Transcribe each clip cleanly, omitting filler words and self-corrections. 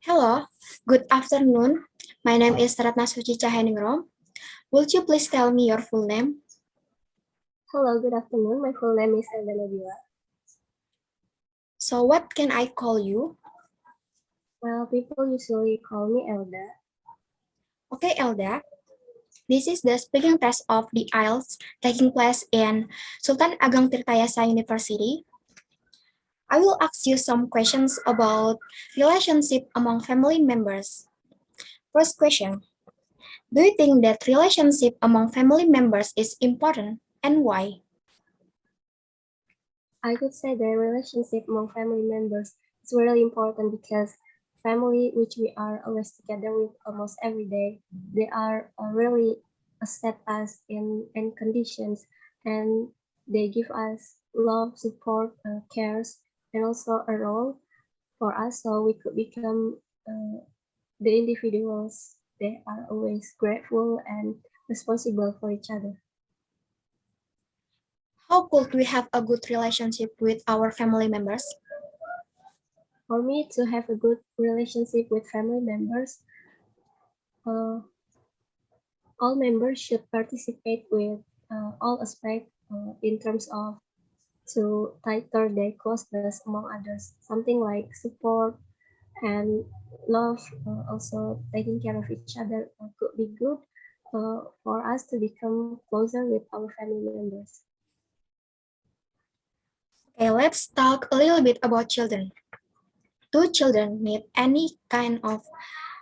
Hello, good afternoon. My name is Ratna Suci Cahyaningrom. Would you please tell me your full name? Hello, good afternoon. My full name is Elda Nabila. So what can I call you? Well, people usually call me Elda. Okay, Elda. This is the speaking test of the IELTS taking place in Sultan Ageng Tirtayasa University. I will ask you some questions about relationship among family members. First question. Do you think that relationship among family members is important and why? I could say the relationship among family members is really important because family, which we are always together with almost every day, they are really accept us in conditions, and they give us love, support, cares, and also a role for us so we could become the individuals. They are always grateful and responsible for each other. How could we have a good relationship with our family members? For me to have a good relationship with family members, uh, all members should participate with all aspects in terms of to tighter their closeness among others. Something like support and love, also taking care of each other could be good for us to become closer with our family members. Okay, let's talk a little bit about children. Do children need any kind of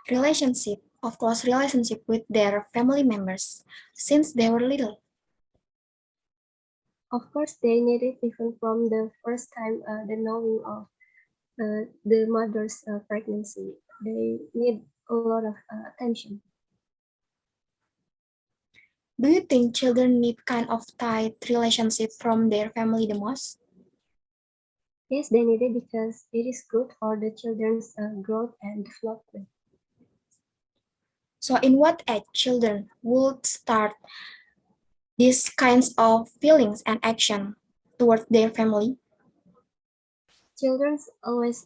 relationship, of close relationship with their family members since they were little? Of course, they need it even from the first time the knowing of the mother's pregnancy. They need a lot of attention. Do you think children need kind of tight relationship from their family the most? Yes, they need it because it is good for the children's growth and development. So in what age children would start these kinds of feelings and action toward their family? Children's always,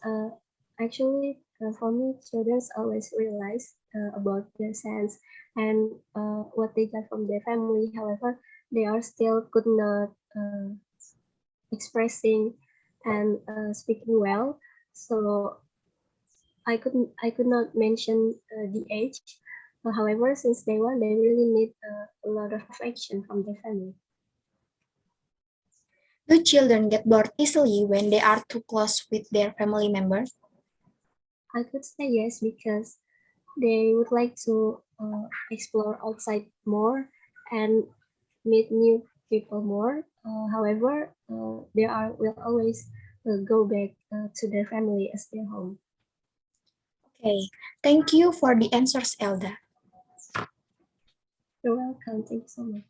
actually, for me, children's always realize about their sense and what they got from their family. However, they are still could not expressing and speaking well. So I could not mention the age. However, since day one, they really need a lot of affection from their family. Do children get bored easily when they are too close with their family members? I could say yes because they would like to explore outside more and meet new people more. However, they are will always go back to their family as their home. Okay, thank you for the answers, Elda. You're welcome. Thank you so much.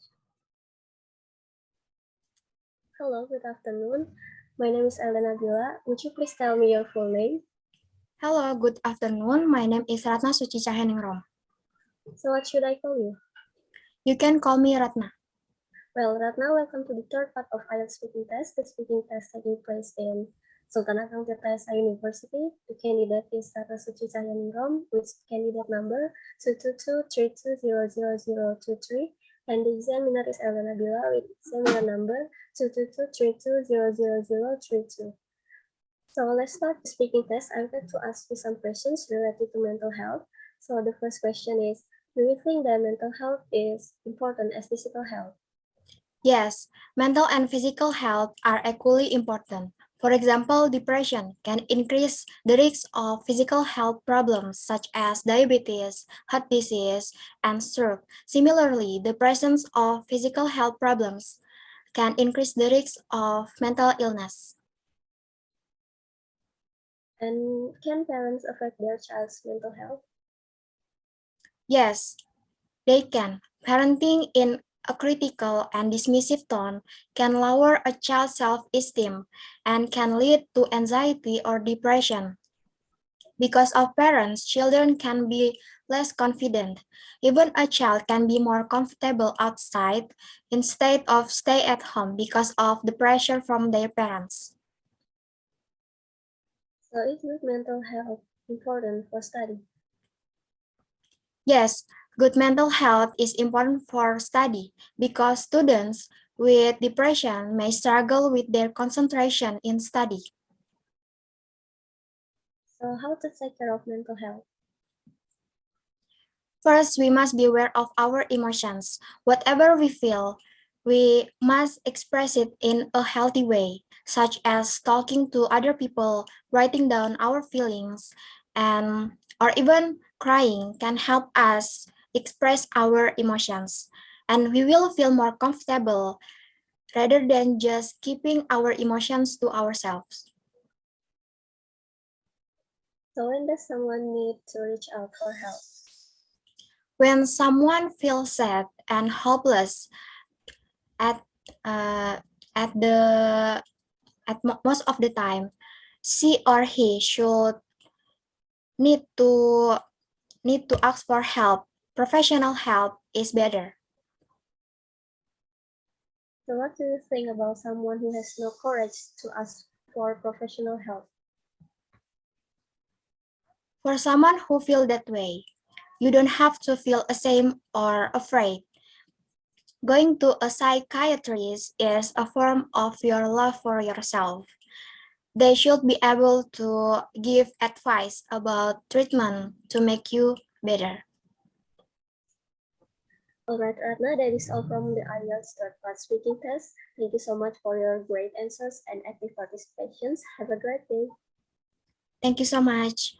Hello, good afternoon. My name is Elda Nabila. Would you please tell me your full name? Hello, good afternoon. My name is Ratna Suci Cahyaningrom. So what should I call you? You can call me Ratna. Well, Ratna, welcome to the third part of IELTS speaking test. The speaking test taking place in Sultan Ageng Tirtayasa University. The candidate is Ratna Suci Cahyaningrom with candidate number 22232000023, and the examiner is Elda Nabila with examiner number 22232000032. So let's start the speaking test. I would like to ask you some questions related to mental health. So the first question is, do you think that mental health is important as physical health? Yes, mental and physical health are equally important. For example, depression can increase the risk of physical health problems such as diabetes, heart disease, and stroke. Similarly, the presence of physical health problems can increase the risk of mental illness. And can parents affect their child's mental health? Yes, they can. Parenting in a critical and dismissive tone can lower a child's self-esteem and can lead to anxiety or depression. Because of parents, children can be less confident. Even a child can be more comfortable outside instead of stay at home because of the pressure from their parents. So is good mental health important for study? Yes, good mental health is important for study because students with depression may struggle with their concentration in study. So how to take care of mental health? First, we must be aware of our emotions. Whatever we feel, we must express it in a healthy way, such as talking to other people, writing down our feelings, and or even crying can help us express our emotions. And we will feel more comfortable rather than just keeping our emotions to ourselves. So when does someone need to reach out for help? When someone feels sad and hopeless at uh, at the most of the time, she or he should need to ask for help. Professional help is better. So what do you think about someone who has no courage to ask for professional help? For someone who feel that way, you don't have to feel ashamed or afraid. Going to a psychiatrist is a form of your love for yourself. They should be able to give advice about treatment to make you better. Alright, Ratna, that is all from the IELTS third part speaking test. Thank you so much for your great answers and active participations. Have a great day. Thank you so much.